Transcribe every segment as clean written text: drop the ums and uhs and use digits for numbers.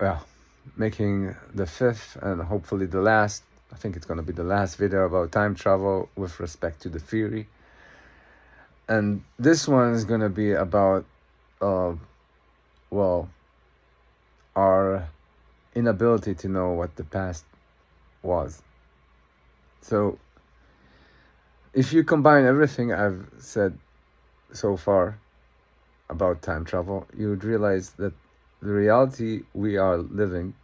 well, making the fifth and hopefully the last, I think it's going to be the last video about time travel with respect to the theory. And this one is going to be about, uh, well, our inability to know what the past was. So, if you combine everything I've said so far about time travel, you would realize that the reality we are living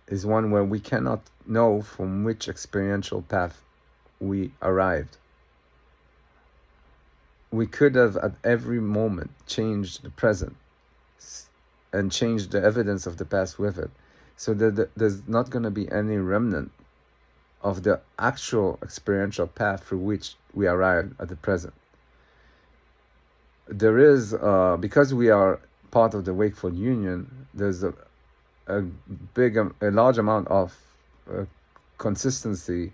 is one where we cannot know from which experiential path we arrived. We could have at every moment changed the present and changed the evidence of the past with it, so that there's not going to be any remnant of the actual experiential path through which we arrived at the present. There is, because we are part of the Wakeful Union, there's a large amount of consistency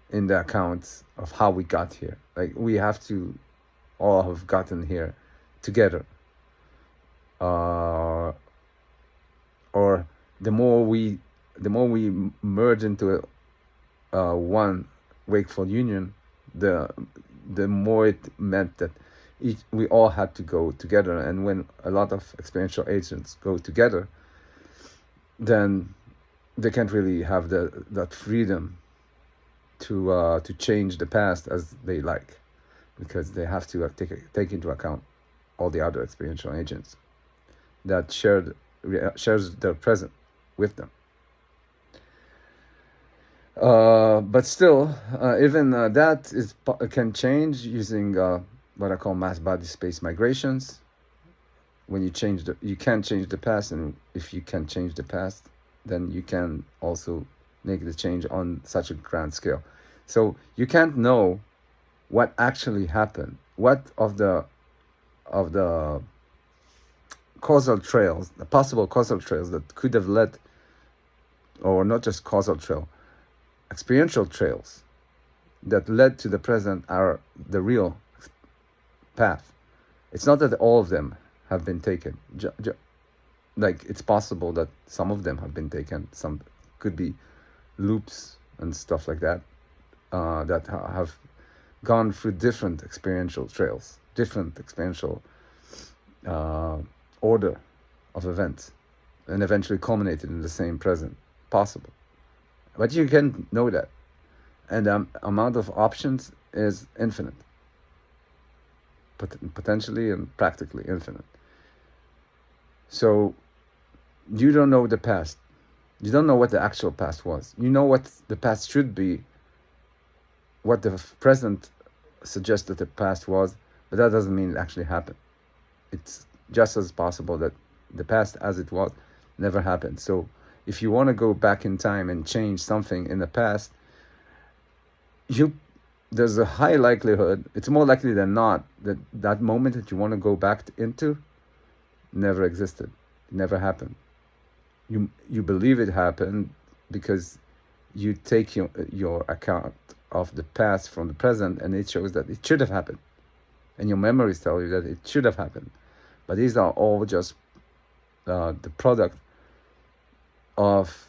in the accounts of how we got here. Like, we have to all have gotten here together. Or the more we merge into one Wakeful Union, the more it meant that we all had to go together. And when a lot of experiential agents go together, then they can't really have that freedom to change the past as they like, because they have to take into account all the other experiential agents that shares their present with them. But still, even that can change using what I call mass body space migrations. When you can change the past, and if you can change the past, then you can also make the change on such a grand scale. So you can't know what actually happened, what of the causal trails, the possible causal trails that could have led, or not just causal trail, experiential trails that led to the present are the real path. It's not that all of them have been taken. Like, it's possible that some of them have been taken. Some could be loops and stuff like that, that have gone through different experiential trails, different experiential order of events, and eventually culminated in the same present. Possible. But you can know that. And the amount of options is infinite. Potentially and practically infinite. So you don't know the past. You don't know what the actual past was. You know what the past should be, what the present suggests that the past was, but that doesn't mean it actually happened. It's just as possible that the past as it was never happened. So if you want to go back in time and change something in the past, there's a high likelihood, it's more likely than not, that that moment that you want to go back into never existed. It never happened. You believe it happened because you take your account of the past from the present, and it shows that it should have happened. And your memories tell you that it should have happened. But these are all just the product of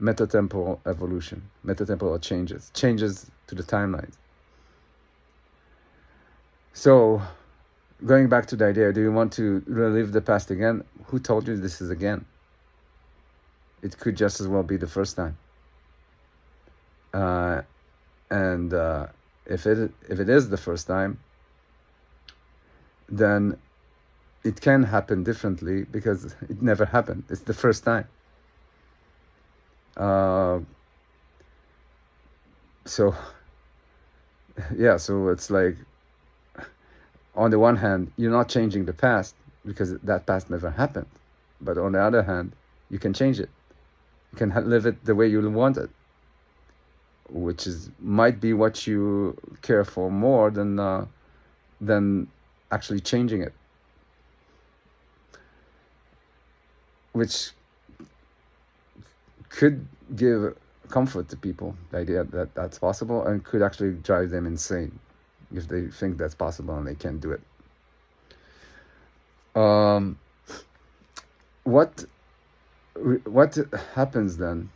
metatemporal evolution, metatemporal changes to the timelines. So, going back to the idea, do you want to relive the past again? Who told you this is again? It could just as well be the first time. And if it is the first time, then it can happen differently because it never happened. It's the first time. So it's like, on the one hand, you're not changing the past because that past never happened. But on the other hand, you can change it. You can live it the way you want it, which might be what you care for more than actually changing it, which could give comfort to people, the idea that that's possible, and could actually drive them insane if they think that's possible and they can't do it. what happens then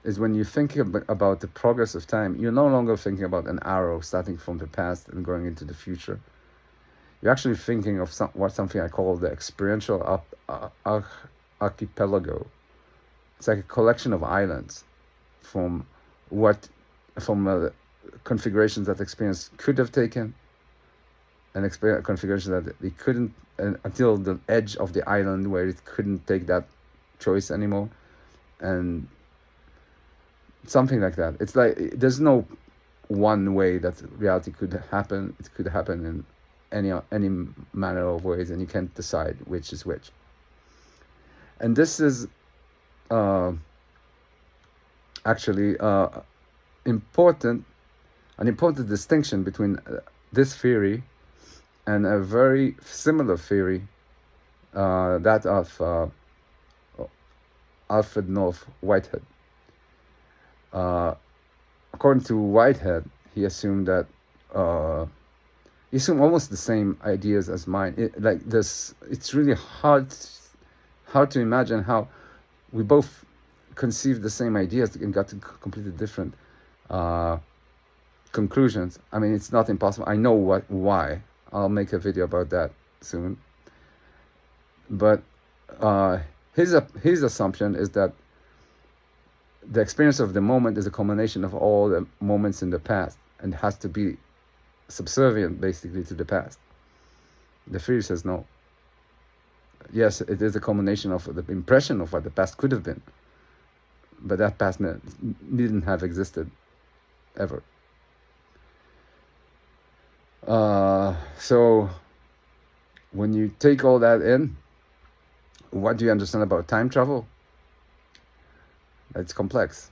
is when you think about the progress of time, you're no longer thinking about an arrow starting from the past and going into the future. You're actually thinking of something I call the experiential archipelago. It's like a collection of islands from configurations that experience could have taken, and configuration that it couldn't, until the edge of the island where it couldn't take that choice anymore, and something like that. It's like there's no one way that reality could happen. It could happen in any manner of ways, and you can't decide which is which. And this is actually an important distinction between this theory and a very similar theory, that of Alfred North Whitehead. According to Whitehead, he assumed that he assumed almost the same ideas as mine. It's really hard to imagine how we both conceived the same ideas and got to completely different conclusions. I mean, it's not impossible. I know why. I'll make a video about that soon. But his assumption is that the experience of the moment is a combination of all the moments in the past and has to be subservient basically to the past. The theory says no. Yes, it is a combination of the impression of what the past could have been, but that past didn't have existed ever. So when you take all that in, what do you understand about time travel? It's complex.